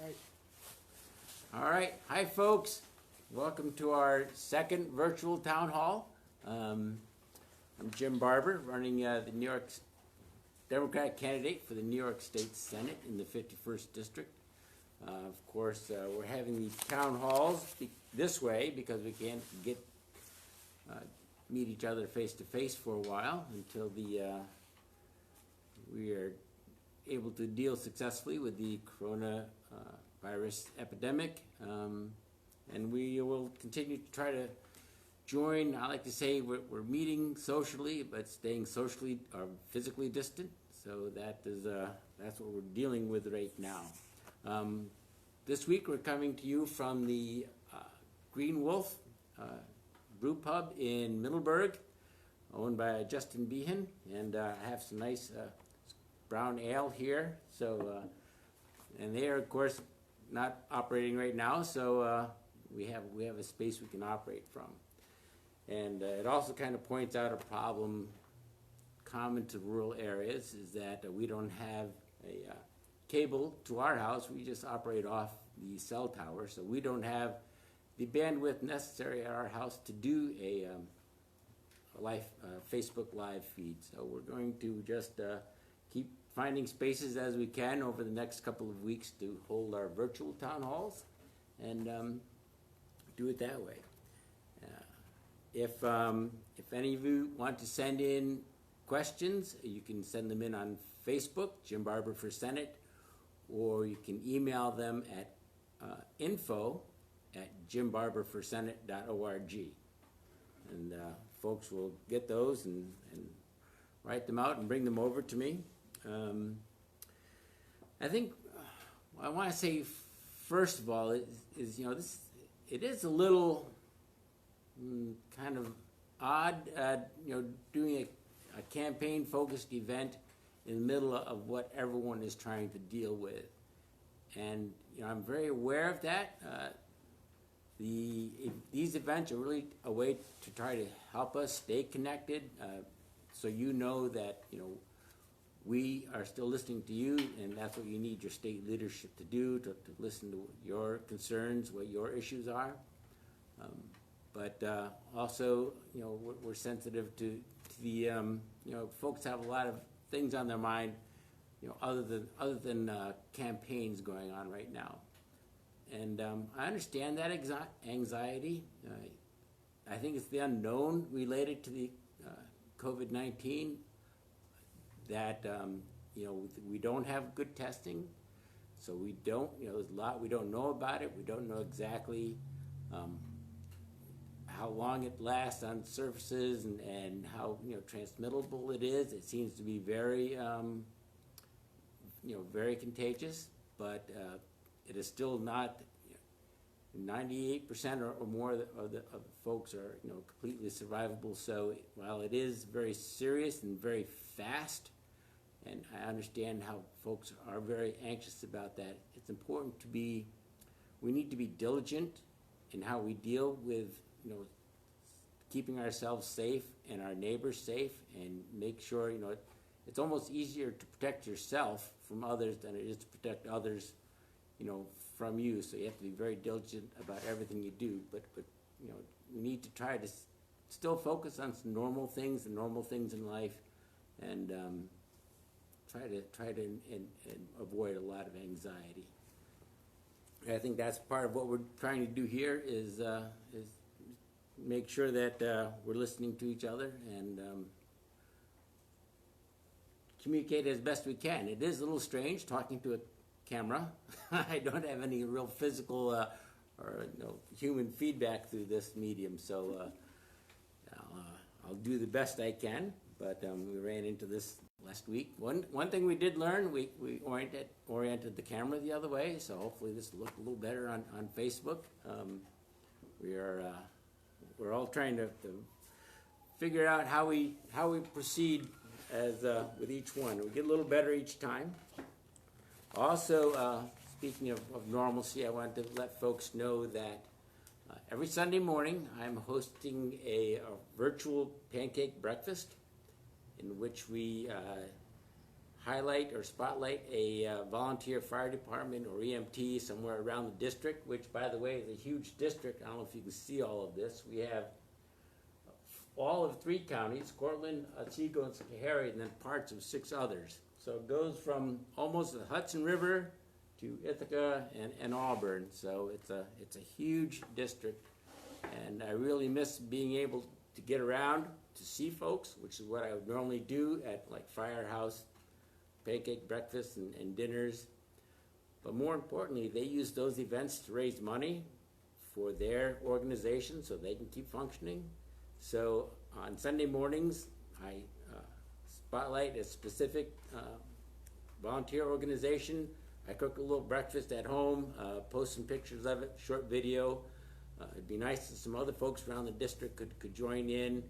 Right. All right. Hi, folks. Welcome to our second virtual town hall. I'm Jim Barber, running the New York Democratic candidate for the New York State Senate in the 51st District. Of course, we're having these town halls this way because we can't meet each other face to face for a while until we are able to deal successfully with the coronavirus epidemic, and we will continue to try to join. I like to say we're meeting socially, but staying socially or physically distant. So that's what we're dealing with right now. This week we're coming to you from the Green Wolf Brew Pub in Middleburg, owned by Justin Behan, and I have some nice brown ale here. So, and they are of course not operating right now, so we have a space we can operate from. And it also kind of points out a problem common to rural areas is that we don't have a cable to our house. We just operate off the cell tower, so we don't have the bandwidth necessary at our house to do a Facebook live feed. So we're going to just keep finding spaces as we can over the next couple of weeks to hold our virtual town halls and do it that way. If any of you want to send in questions, you can send them in on Facebook, Jim Barber for Senate, or you can email them at info@jimbarberforsenate.org. And folks will get those and write them out and bring them over to me. I think I want to say first of all is it is a little kind of odd, doing a campaign-focused event in the middle of what everyone is trying to deal with, and I'm very aware of that. These events are really a way to try to help us stay connected, so that we are still listening to you, and that's what you need your state leadership to do, to listen to your concerns, what your issues are. But also, we're sensitive to the, folks have a lot of things on their mind, other than campaigns going on right now. And I understand that anxiety. I think it's the unknown related to the COVID-19 that, we don't have good testing. So we don't, there's a lot we don't know about it. We don't know exactly how long it lasts on surfaces and how transmittable it is. It seems to be very very contagious, but it is still not. 98% or more of the folks are completely survivable. So while it is very serious and very fast, and I understand how folks are very anxious about that, it's important we need to be diligent in how we deal with keeping ourselves safe and our neighbors safe, and make sure it's almost easier to protect yourself from others than it is to protect others from you. So you have to be very diligent about everything you do, but we need to try to still focus on some normal things in life, and try to avoid a lot of anxiety. I think that's part of what we're trying to do here is make sure that we're listening to each other and communicate as best we can. It is a little strange talking to a camera. I don't have any real physical or human feedback through this medium, so I'll do the best I can. But we ran into this last week. One thing we did learn, we oriented the camera the other way, so hopefully this will look a little better on Facebook. We're all trying to figure out how we proceed as with each one. We get a little better each time. Also, speaking of normalcy, I wanted to let folks know that every Sunday morning I'm hosting a virtual pancake breakfast in which we highlight or spotlight a volunteer fire department or EMT somewhere around the district, which, by the way, is a huge district. I don't know if you can see all of this. We have all of 3 counties, Cortland, Otsego, and Schoharie, and then parts of 6 others. So it goes from almost the Hudson River to Ithaca and Auburn. So it's a huge district, and I really miss being able to get around to see folks, which is what I would normally do at like Firehouse, pancake breakfasts and dinners. But more importantly, they use those events to raise money for their organization so they can keep functioning. So on Sunday mornings, I spotlight a specific volunteer organization. I cook a little breakfast at home, post some pictures of it, short video. It'd be nice if some other folks around the district could join in,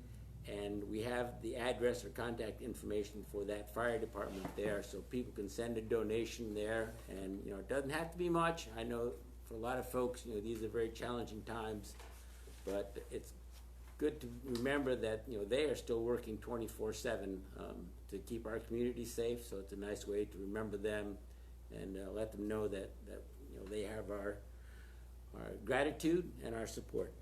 and we have the address or contact information for that fire department there, so people can send a donation there. And it doesn't have to be much. I know for a lot of folks, these are very challenging times, but it's good to remember that they are still working 24/7 to keep our community safe. So it's a nice way to remember them and let them know that they have our gratitude and our support.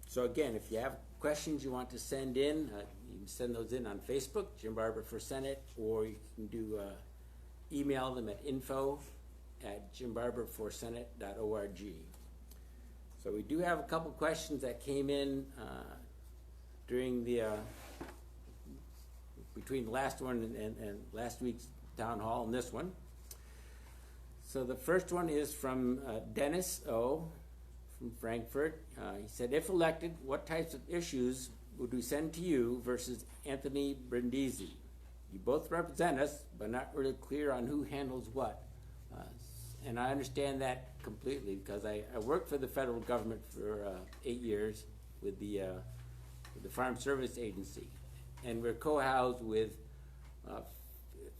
So again, if you have questions you want to send in, you can send those in on Facebook, Jim Barber for Senate, or you can email them at info@jimbarberforsenate.org. So we do have a couple questions that came in during between the last one and last week's town hall and this one. So the first one is from Dennis O. from Frankfurt. He said, if elected, what types of issues would we send to you versus Anthony Brindisi? You both represent us, but not really clear on who handles what. And I understand that completely because I worked for the federal government for 8 years with the Farm Service Agency. And we're co-housed with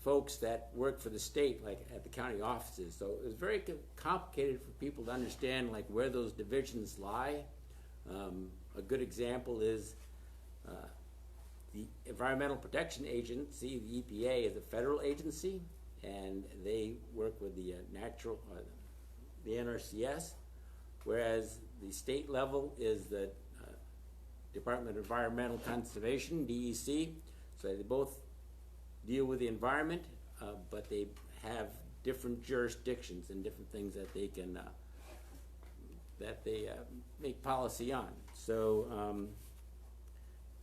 folks that work for the state, like at the county offices. So it was very complicated for people to understand like where those divisions lie. A good example is the Environmental Protection Agency, the EPA, is a federal agency, and they work with the the NRCS, whereas the state level is the Department of Environmental Conservation, DEC. So they both deal with the environment, but they have different jurisdictions and different things that they can make policy on. So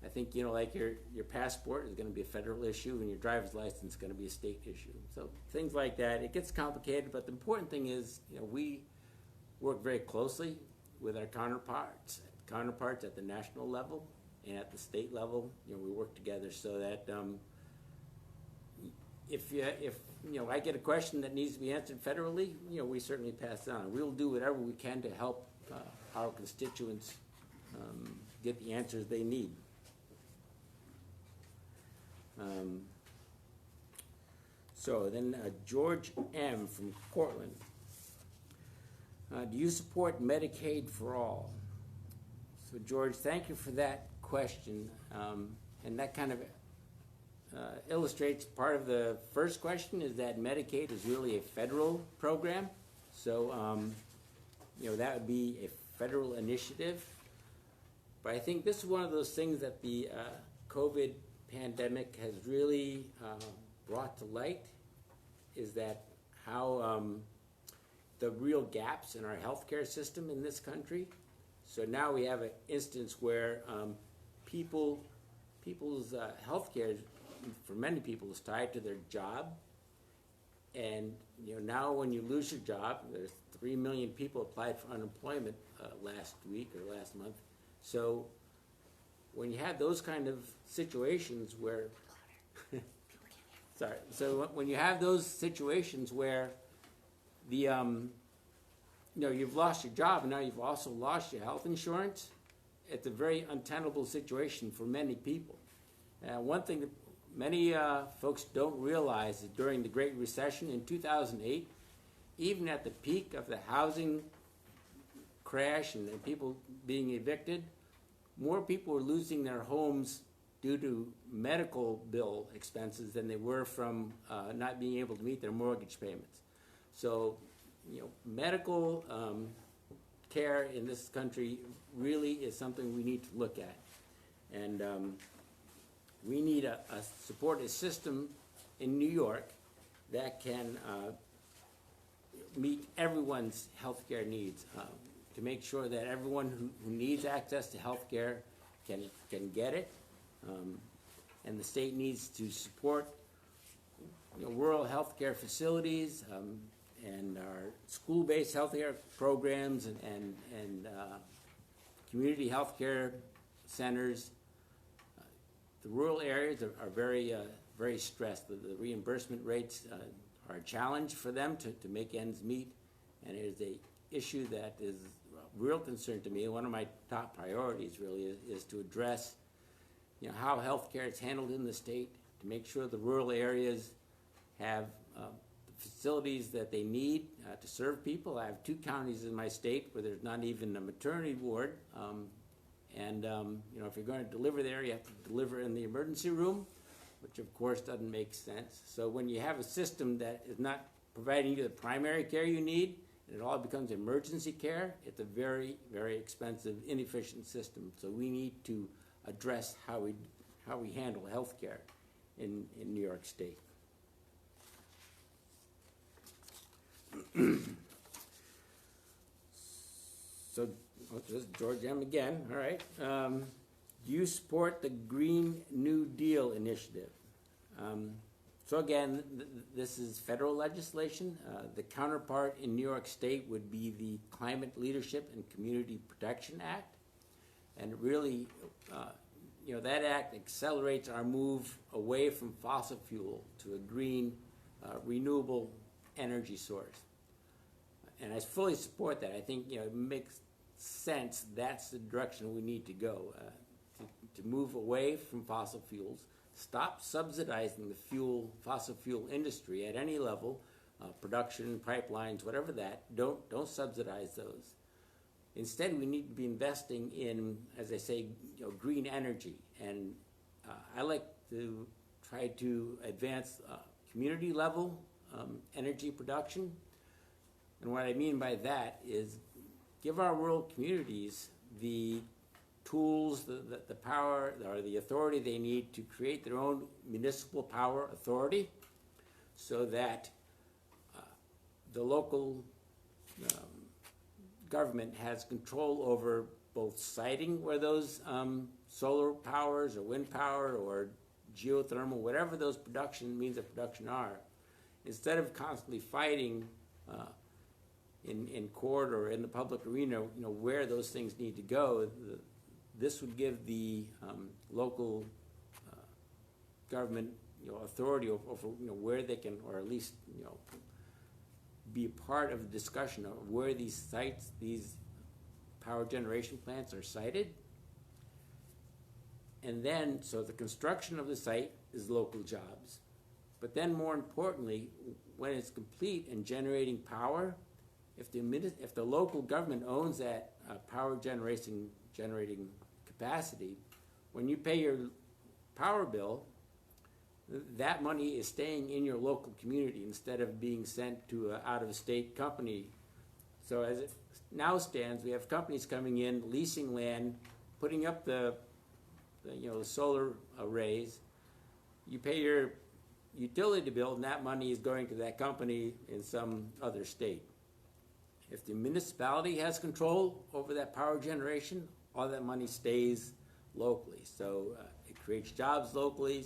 I think like your passport is going to be a federal issue, and your driver's license is going to be a state issue. So things like that, it gets complicated. But the important thing is, we work very closely with our counterparts at the national level and at the state level. We work together so that if I get a question that needs to be answered federally, we certainly pass it on. We'll do whatever we can to help our constituents get the answers they need. So then George M. from Cortland. Do you support Medicaid for all? So George, thank you for that question. And that kind of illustrates part of the first question, is that Medicaid is really a federal program. So, that would be a federal initiative. But I think this is one of those things that the COVID pandemic has really brought to light, is that how the real gaps in our healthcare system in this country. So now we have an instance where people's healthcare, for many people, is tied to their job. And now when you lose your job, there's 3 million people applied for unemployment last week or last month. So when you have those kind of situations where when you have those situations where the you've lost your job and now you've also lost your health insurance, it's a very untenable situation for many people. One thing that many folks don't realize is during the Great Recession in 2008, even at the peak of the housing crash and people being evicted, more people were losing their homes due to medical bill expenses than they were from not being able to meet their mortgage payments. So, medical care in this country really is something we need to look at. And we need a supportive system in New York that can meet everyone's health care needs, to make sure that everyone who needs access to health care can get it. And the state needs to support rural health care facilities and our school-based health care programs and community health care centers. The rural areas are very stressed. The reimbursement rates are a challenge for them to make ends meet, and it is a issue that is a real concern to me. One of my top priorities really is to address how health care is handled in the state, to make sure the rural areas have the facilities that they need to serve people. I have 2 counties in my state where there's not even a maternity ward. If you're going to deliver there, you have to deliver in the emergency room, which of course doesn't make sense. So when you have a system that is not providing you the primary care you need, and it all becomes emergency care, it's a very, very expensive, inefficient system. So we need to address how we handle health care in New York State. So this is George M. again, all right. Do you support the Green New Deal initiative? So again, this is federal legislation. The counterpart in New York State would be the Climate Leadership and Community Protection Act. And really, that act accelerates our move away from fossil fuel to a green, renewable energy source. And I fully support that. I think it makes sense. That's the direction we need to go, to move away from fossil fuels. Stop subsidizing the fossil fuel industry at any level, production, pipelines, whatever that. Don't subsidize those. Instead, we need to be investing in, as I say, green energy. And I like to try to advance community level energy production. And what I mean by that is give our rural communities the tools, the power, or the authority they need to create their own municipal power authority, so that the local government has control over both siting where those solar powers or wind power or geothermal, whatever those means of production are, instead of constantly fighting in court or in the public arena, where those things need to go. This would give the local government, authority over, where they can, or at least, be a part of the discussion of where these sites, these power generation plants are sited. And then, so the construction of the site is local jobs. But then more importantly, when it's complete and generating power, if the local government owns that power generating capacity, when you pay your power bill, that money is staying in your local community instead of being sent to an out-of-state company. So as it now stands, we have companies coming in, leasing land, putting up the solar arrays. You pay your utility bill, and that money is going to that company in some other state. If the municipality has control over that power generation, all that money stays locally. So it creates jobs locally.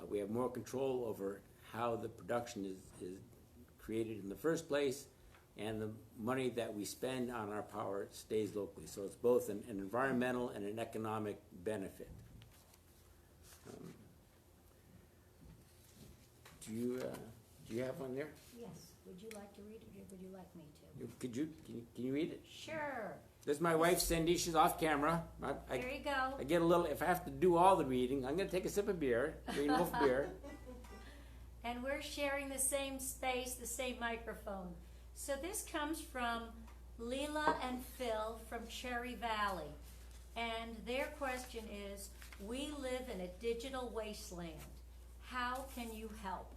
We have more control over how the production is created in the first place, and the money that we spend on our power stays locally. So it's both an environmental and an economic benefit. Do you have one there? Yes. Would you like to read it, or would you like me to? Can you read it? Sure. This is my wife, Cindy. She's off camera. There you go. I get a little, if I have to do all the reading, I'm going to take a sip of beer, Green Wolf beer. And we're sharing the same space, the same microphone. So this comes from Leela and Phil from Cherry Valley. And their question is, We live in a digital wasteland. How can you help?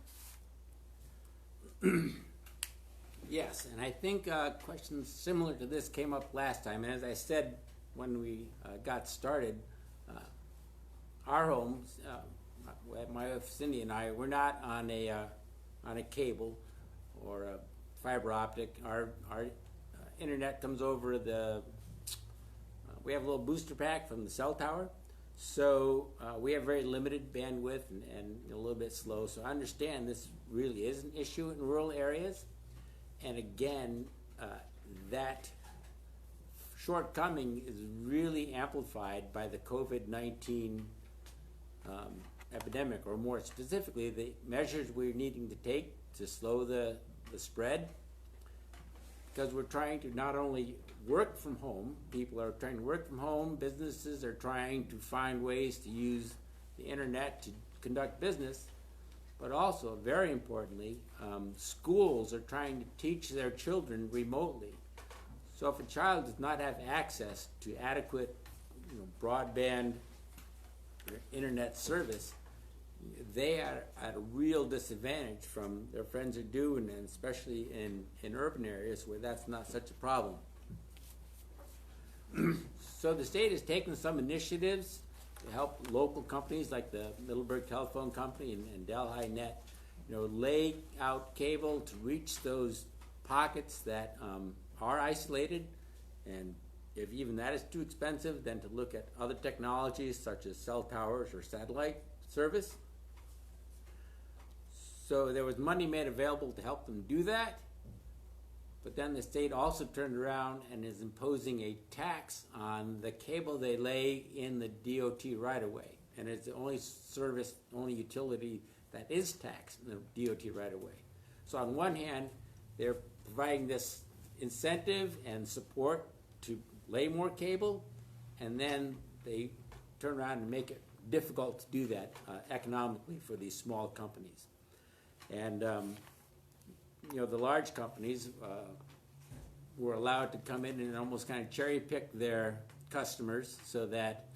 Yes, and I think questions similar to this came up last time. And as I said when we got started, our homes, my wife Cindy and I, we're not on a cable or a fiber optic. Our internet comes over the. We have a little booster pack from the cell tower, so we have very limited bandwidth and a little bit slow. So I understand this really is an issue in rural areas. And again, that shortcoming is really amplified by the COVID-19 epidemic, or more specifically, the measures we're needing to take to slow the spread. Because we're trying to not only work from home, people are trying to work from home, businesses are trying to find ways to use the internet to conduct business, but also, very importantly, schools are trying to teach their children remotely. So if a child does not have access to adequate broadband or internet service, they are at a real disadvantage from their friends are doing, and especially in urban areas where that's not such a problem. So the state has taken some initiatives to help local companies like the Middleburg Telephone Company and Delhi Net, lay out cable to reach those pockets that are isolated, and if even that is too expensive, then to look at other technologies such as cell towers or satellite service. So there was money made available to help them do that, but then the state also turned around and is imposing a tax on the cable they lay in the DOT right-of-way, and it's the only service, only utility that is taxed in the DOT right-of-way. So on one hand, they're providing this incentive and support to lay more cable, and then they turn around and make it difficult to do that economically for these small companies. And the large companies were allowed to come in and almost kind of cherry pick their customers so that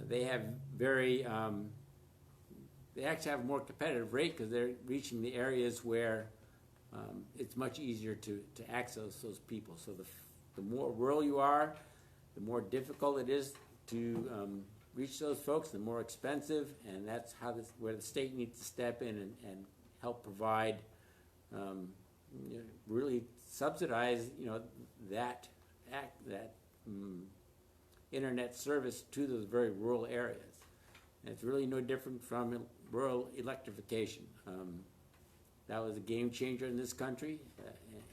they have they actually have a more competitive rate because they're reaching the areas where it's much easier to access those people. So the more rural you are, the more difficult it is to reach those folks, the more expensive, and that's where the state needs to step in and help provide, really subsidize, that internet service to those very rural areas. And it's really no different from rural electrification. That was a game changer in this country,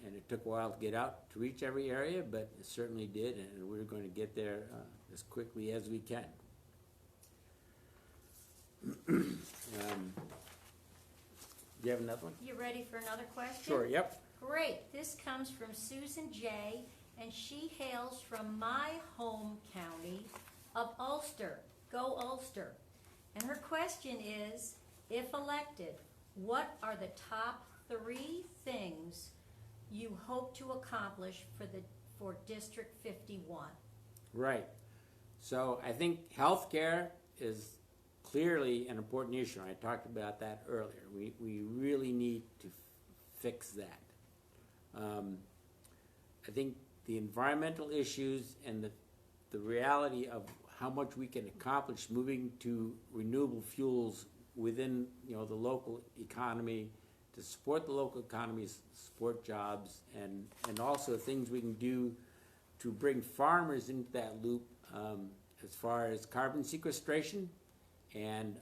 and it took a while to get out to reach every area, but it certainly did, and we're going to get there as quickly as we can. Do you have another one? You ready for another question? Sure, yep. Great. This comes from Susan J., and she hails from my home county of Ulster. Go Ulster. And her question is, if elected, what are the top 3 things you hope to accomplish for District 51? Right. So I think healthcare is clearly an important issue. I talked about that earlier. We really need to fix that. I think the environmental issues and the reality of how much we can accomplish moving to renewable fuels within the local economy, to support the local economies, support jobs, and also things we can do to bring farmers into that loop as far as carbon sequestration and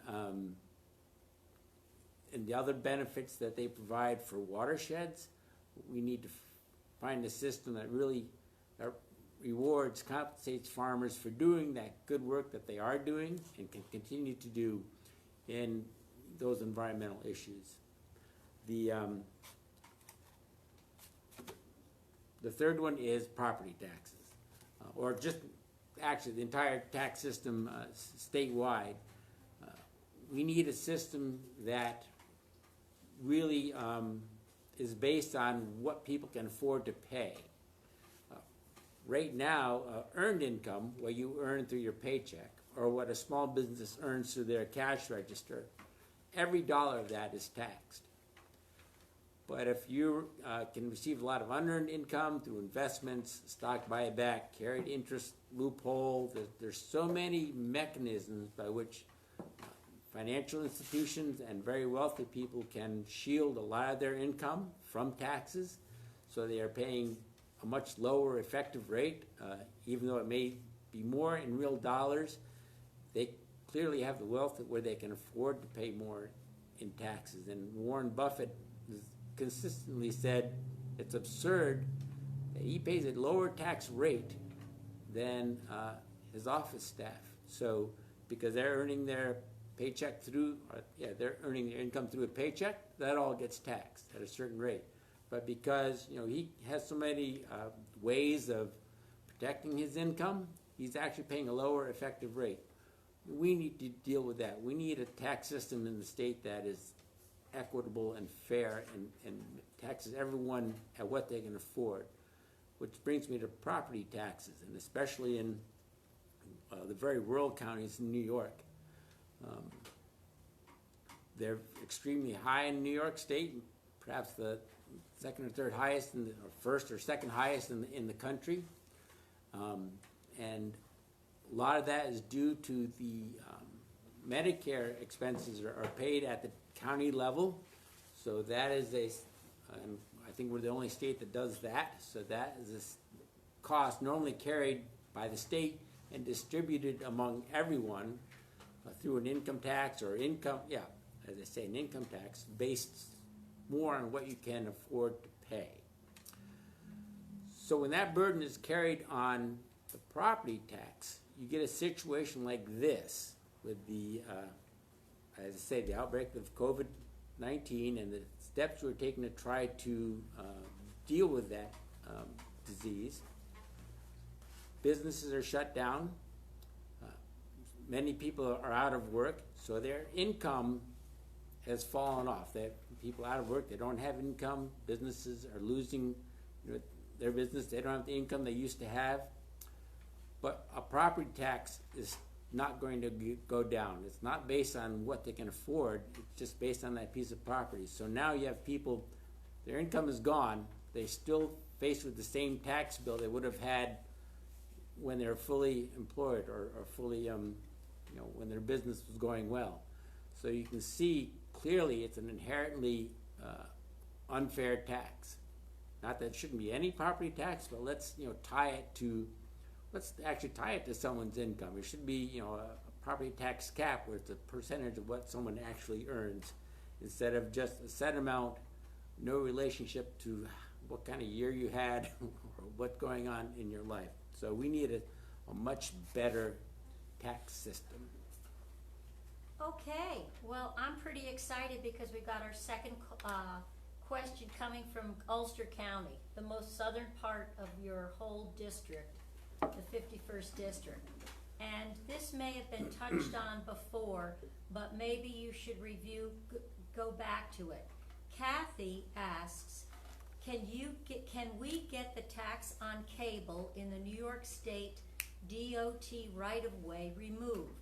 the other benefits that they provide for watersheds. We need to find a system that really rewards, compensates farmers for doing that good work that they are doing and can continue to do in those environmental issues. The third one is property taxes, or just actually the entire tax system statewide. We need a system that really is based on what people can afford to pay. Right now, earned income, what you earn through your paycheck, or what a small business earns through their cash register, every dollar of that is taxed. But if you can receive a lot of unearned income through investments, stock buyback, carried interest loophole, there's so many mechanisms by which financial institutions and very wealthy people can shield a lot of their income from taxes, so they are paying a much lower effective rate, even though it may be more in real dollars. They clearly have the wealth where they can afford to pay more in taxes. And Warren Buffett has consistently said it's absurd that he pays a lower tax rate than his office staff. So because they're earning their paycheck through, they're earning their income through a paycheck, that all gets taxed at a certain rate. But because he has so many ways of protecting his income, he's actually paying a lower effective rate. We need to deal with that. We need a tax system in the state that is equitable and fair and taxes everyone at what they can afford. Which brings me to property taxes, and especially in the very rural counties in New York. They're extremely high in New York State, perhaps the second or third highest, or first or second highest in the country. And a lot of that is due to the Medicare expenses are paid at the county level. So that is and I think we're the only state that does that. So that is a cost normally carried by the state and distributed among everyone through an income tax or as I say, an income tax based more on what you can afford to pay. So when that burden is carried on the property tax, you get a situation like this with the, as I say, the outbreak of COVID-19 and the steps we're taking to try to deal with that disease. Businesses are shut down. Many people are out of work, so their income has fallen off. People out of work, they don't have income. Businesses are losing their business. They don't have the income they used to have. But a property tax is not going to go down. It's not based on what they can afford. It's just based on that piece of property. So now you have people, their income is gone. They're still faced with the same tax bill they would have had when they're fully employed or fully, when their business was going well. So you can see clearly it's an inherently unfair tax. Not that it shouldn't be any property tax, but let's actually tie it to someone's income. It should be a property tax cap where it's a percentage of what someone actually earns, instead of just a set amount, no relationship to what kind of year you had or what's going on in your life. So we need a much better tax system. Okay, well, I'm pretty excited because we got our second question coming from Ulster County, the most southern part of your whole district, the 51st district. And this may have been touched on before, but maybe you should go back to it. Kathy asks, can we get the tax on cable in the New York State DOT right-of-way removed,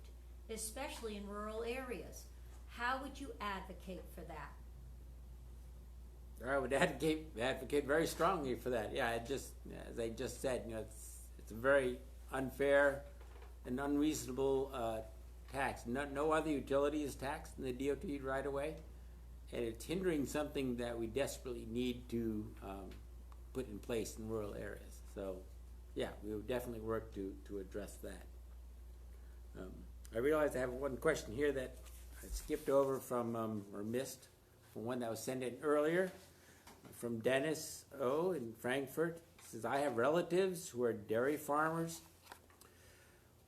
especially in rural areas? How would you advocate for that? I would advocate very strongly for that. Yeah, as I just said, it's a very unfair and unreasonable tax. No other utility is taxed in the DOT right away, and it's hindering something that we desperately need to put in place in rural areas. So, yeah, we would definitely work to address that. I realize I have one question here that I skipped over from or missed from one that was sent in earlier from Dennis O. in Frankfurt. He says, I have relatives who are dairy farmers.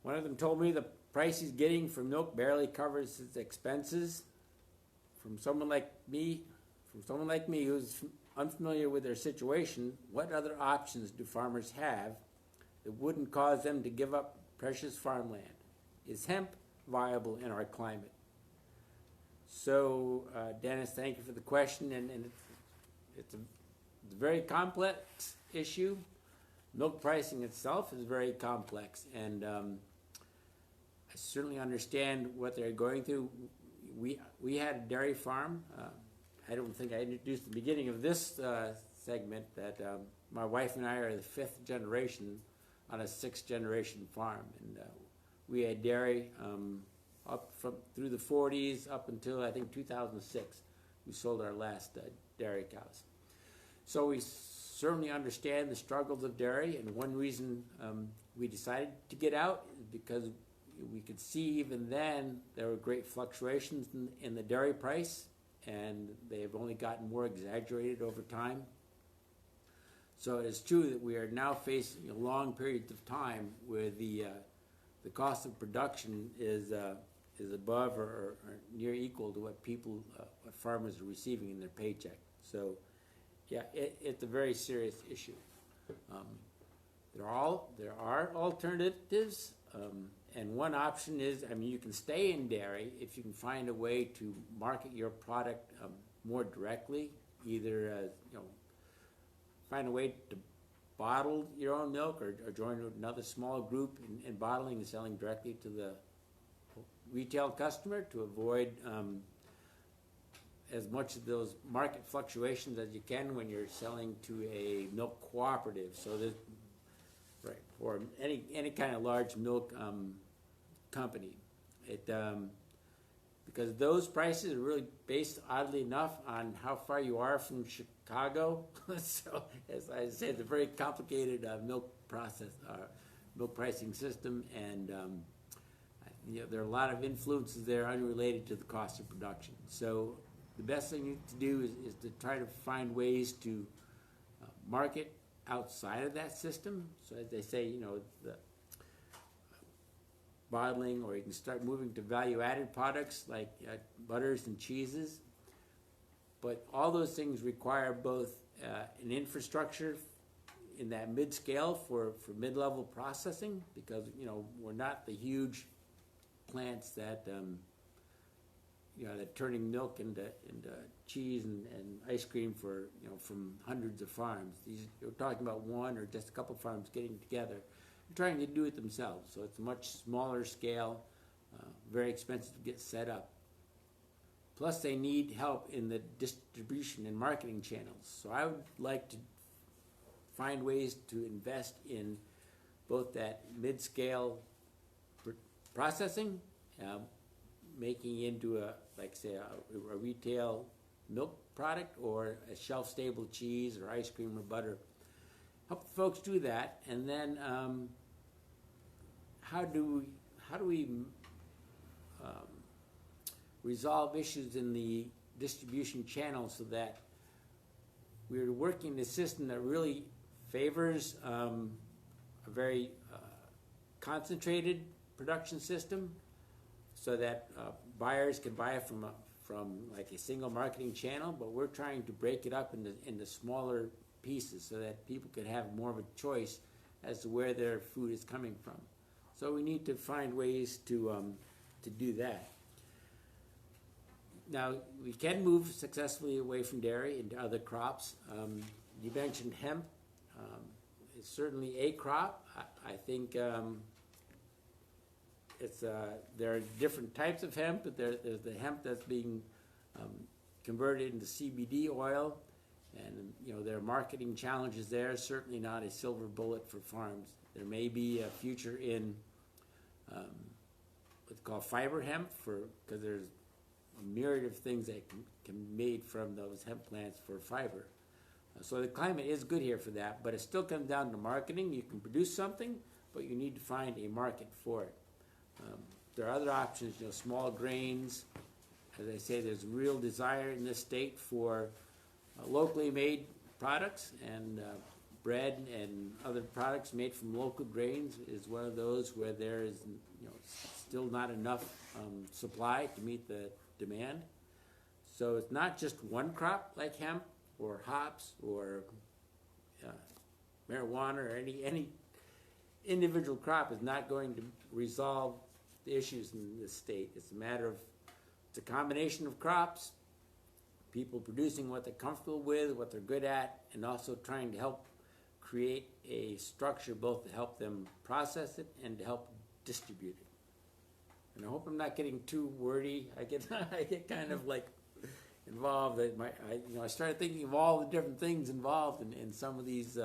One of them told me the price he's getting for milk barely covers his expenses. From someone like me who's unfamiliar with their situation, what other options do farmers have that wouldn't cause them to give up precious farmland? Is hemp viable in our climate? So, Dennis, thank you for the question, and it's a very complex issue. Milk pricing itself is very complex, and I certainly understand what they're going through. We had a dairy farm. I don't think I introduced at the beginning of this segment that my wife and I are the 5th generation on a 6th generation farm, and we had dairy up from through the 40s up until I think 2006. We sold our last dairy cows. So we certainly understand the struggles of dairy, and one reason we decided to get out is because we could see even then there were great fluctuations in the dairy price, and they have only gotten more exaggerated over time. So it is true that we are now facing long periods of time where the cost of production is above or near equal to what what farmers are receiving in their paycheck. So, yeah, it's a very serious issue. There are alternatives, and one option is, you can stay in dairy if you can find a way to market your product more directly, either find a way to bottle your own milk or join another small group in bottling and selling directly to the retail customer to avoid as much of those market fluctuations as you can when you're selling to a milk cooperative. So that, right, or any kind of large milk company, because those prices are really based, oddly enough, on how far you are from Chicago. So, as I said, it's a very complicated milk pricing system, and there are a lot of influences there unrelated to the cost of production. So the best thing to do is to try to find ways to market outside of that system. So as they say, the bottling, or you can start moving to value-added products like butters and cheeses. But all those things require both an infrastructure in that mid-scale for mid-level processing, because we're not the huge plants that that turning milk into cheese and ice cream for from hundreds of farms. You're talking about one or just a couple of farms getting together and trying to do it themselves. So it's a much smaller scale, very expensive to get set up. Plus, they need help in the distribution and marketing channels. So I would like to find ways to invest in both that mid-scale processing, making into a retail milk product, or a shelf-stable cheese or ice cream or butter. Help folks do that, and then how do we resolve issues in the distribution channel so that we're working a system that really favors a very concentrated production system, so that buyers can buy it from like a single marketing channel, but we're trying to break it up into smaller pieces so that people can have more of a choice as to where their food is coming from. So we need to find ways to do that. Now, we can move successfully away from dairy into other crops. You mentioned hemp. It's certainly a crop. I think there are different types of hemp, but there's the hemp that's being converted into CBD oil, and there are marketing challenges there. Certainly not a silver bullet for farms. There may be a future in what's called fiber hemp, because there's a myriad of things that can be made from those hemp plants for fiber. So the climate is good here for that, but it still comes down to marketing. You can produce something, but you need to find a market for it. There are other options, small grains. As I say, there's real desire in this state for locally made products, and bread and other products made from local grains is one of those where there is still not enough supply to meet the demand. So it's not just one crop like hemp or hops or marijuana, or any individual crop is not going to resolve the issues in this state. It's a combination of crops, people producing what they're comfortable with, what they're good at, and also trying to help create a structure both to help them process it and to help distribute it. and I hope I'm not getting too wordy. I get I get kind of like involved. I started thinking of all the different things involved in some of these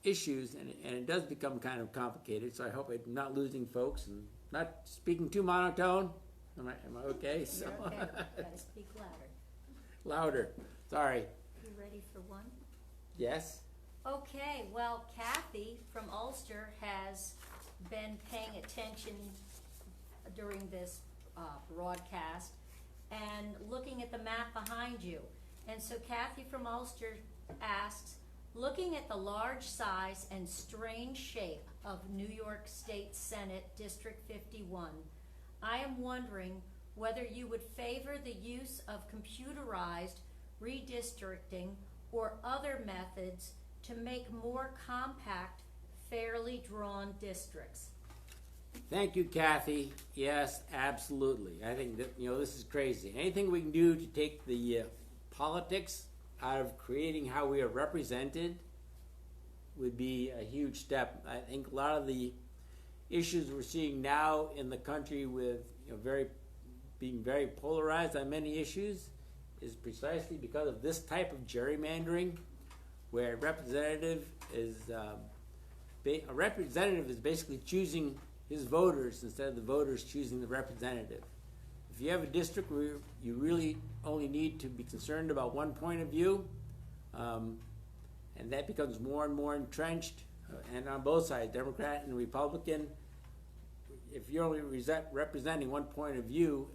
issues, and it does become kind of complicated. So I hope I'm not losing folks and not speaking too monotone. Am I okay? So, You're okay. Gotta speak louder. louder. Sorry. You ready for one? Yes. Okay, well, Kathy from Ulster has been paying attention during this broadcast and looking at the map behind you. And so Kathy from Ulster asks, looking at the large size and strange shape of New York State Senate District 51, I am wondering whether you would favor the use of computerized redistricting or other methods to make more compact, fairly drawn districts. Thank you, Kathy. Yes, absolutely. I think that, this is crazy. Anything we can do to take the politics out of creating how we are represented would be a huge step. I think a lot of the issues we're seeing now in the country with being very polarized on many issues is precisely because of this type of gerrymandering, where a representative is basically choosing his voters instead of the voters choosing the representative. If you have a district where you really only need to be concerned about one point of view, and that becomes more and more entrenched, and on both sides, Democrat and Republican, if you're only representing one point of view,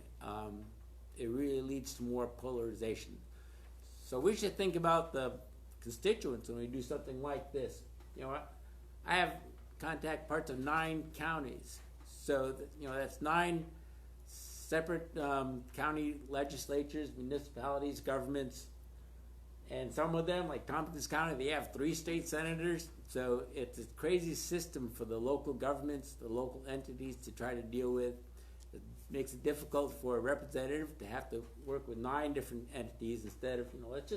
it really leads to more polarization. So we should think about the constituents when we do something like this. I have contact parts of 9 counties, so that's 9 separate county legislatures, municipalities, governments, and some of them, like Tompkins County, they have 3 state senators. So it's a crazy system for the local governments, the local entities to try to deal with. It makes it difficult for a representative to have to work with 9 different entities instead of, let's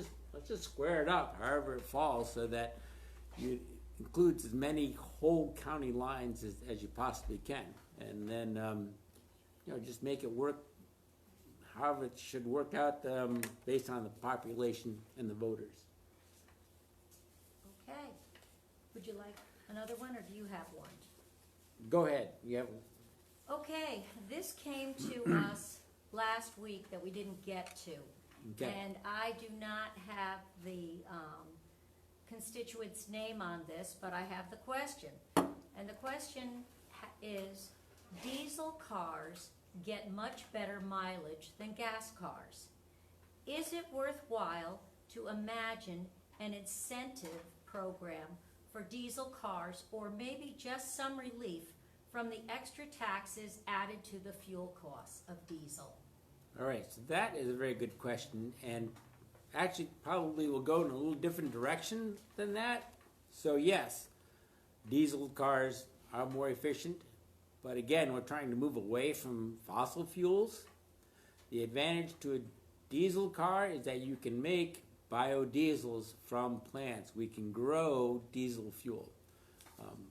just square it up however it falls, so that you includes as many whole county lines as you possibly can, and then just make it work however it should work out based on the population and the voters. Okay. Would you like another one, or do you have one? Go ahead. You have. Okay, this came to us last week that we didn't get to. Okay. And I do not have the constituent's name on this, but I have the question. And the question is, diesel cars get much better mileage than gas cars. Is it worthwhile to imagine an incentive program for diesel cars, or maybe just some relief from the extra taxes added to the fuel costs of diesel? All right, so that is a very good question, and actually probably will go in a little different direction than that. So yes, diesel cars are more efficient, but again, we're trying to move away from fossil fuels. The advantage to a diesel car is that you can make biodiesels from plants. We can grow diesel fuel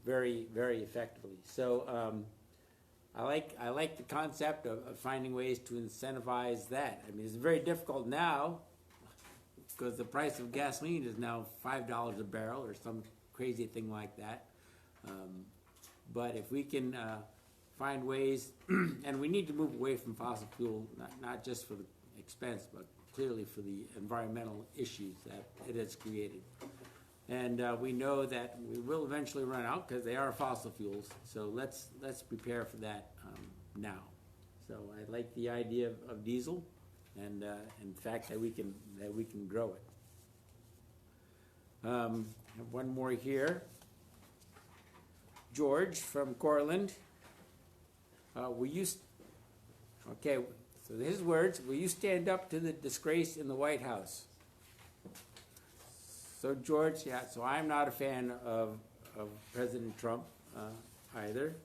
very, very effectively. So I like the concept of finding ways to incentivize that. I mean, it's very difficult now because the price of gasoline is now $5 a barrel or some crazy thing like that. But if we can find ways, and we need to move away from fossil fuel, not just for the expense, but clearly for the environmental issues that it has created. And we know that we will eventually run out because they are fossil fuels. So let's prepare for that now. So I like the idea of diesel, and in fact that we can grow it. I have one more here. George from Cortland. Okay, so his words, will you stand up to the disgrace in the White House? So George, yeah, so I'm not a fan of President Trump either.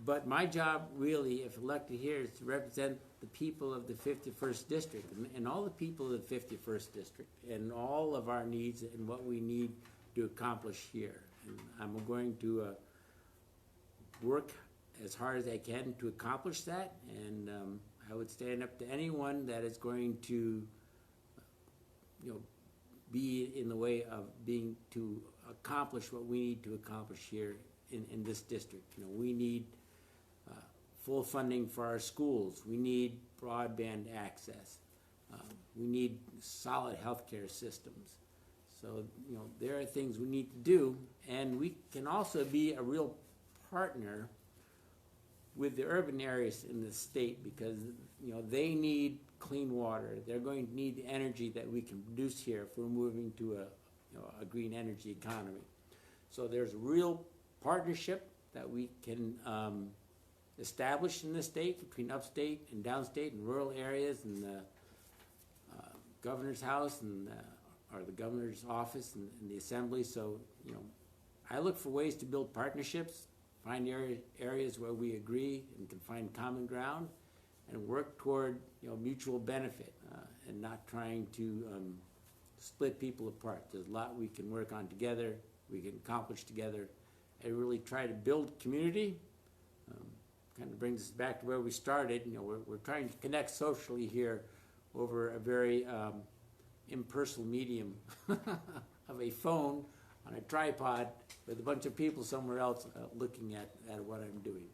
But my job really, if elected here, is to represent the people of the 51st District and all the people of the 51st District and all of our needs and what we need to accomplish here. And I'm going to work as hard as I can to accomplish that, and I would stand up to anyone that is going to, be in the way of being to accomplish what we need to accomplish here in this district. We need full funding for our schools. We need broadband access. We need solid healthcare systems. So, there are things we need to do, and we can also be a real partner with the urban areas in the state because, they need clean water. They're going to need the energy that we can produce here if we're moving to a green energy economy. So there's a real partnership that we can establish in the state between upstate and downstate and rural areas and the governor's house and or the governor's office and the assembly. So, I look for ways to build partnerships, find areas where we agree and can find common ground, and work toward mutual benefit and not trying to split people apart. There's a lot we can work on together, we can accomplish together, and really try to build community. Kind of brings us back to where we started. We're trying to connect socially here over a very impersonal medium of a phone on a tripod with a bunch of people somewhere else looking at what I'm doing.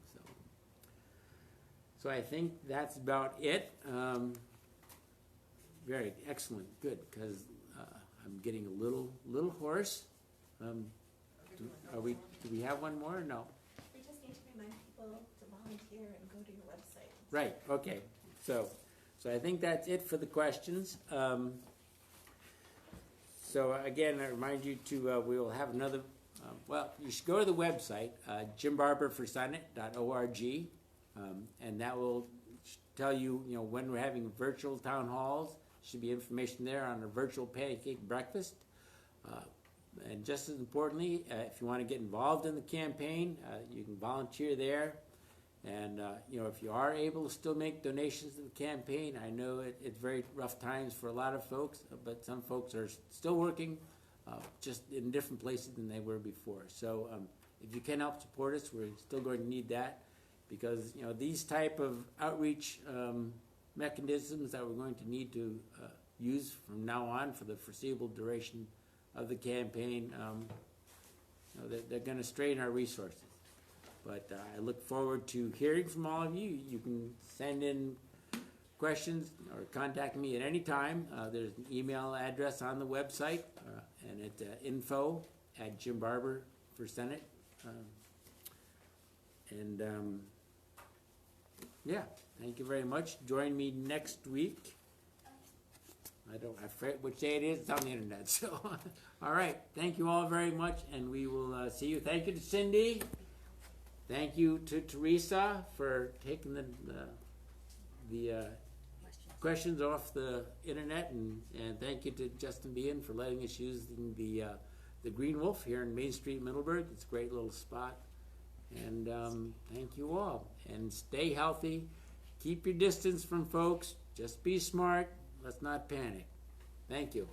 So I think that's about it. Very excellent, good, because I'm getting a little hoarse. Do we have one more or no? We just need to remind people to volunteer and go to your website. Right, okay. So I think that's it for the questions. So again, I remind you to, we will have another, you should go to the website, jimbarberforsenate.org, and that will tell you, when we're having virtual town halls. Should be information there on a virtual pancake breakfast. And just as importantly, if you want to get involved in the campaign, you can volunteer there. And, if you are able to still make donations to the campaign, I know it's very rough times for a lot of folks, but some folks are still working just in different places than they were before. So if you can help support us, we're still going to need that because, these type of outreach mechanisms that we're going to need to use from now on for the foreseeable duration of the campaign, they're going to strain our resources. But I look forward to hearing from all of you. You can send in questions or contact me at any time. There's an email address on the website, and it's info@JimBarberForSenate. Thank you very much. Join me next week. I forget which day it is. It's on the internet. So, all right. Thank you all very much, and we will see you. Thank you to Cindy. Thank you to Teresa for taking the questions off the internet, and thank you to Justin Bean for letting us use the Green Wolf here in Main Street, Middleburg. It's a great little spot. And thank you all. And stay healthy. Keep your distance from folks. Just be smart. Let's not panic. Thank you.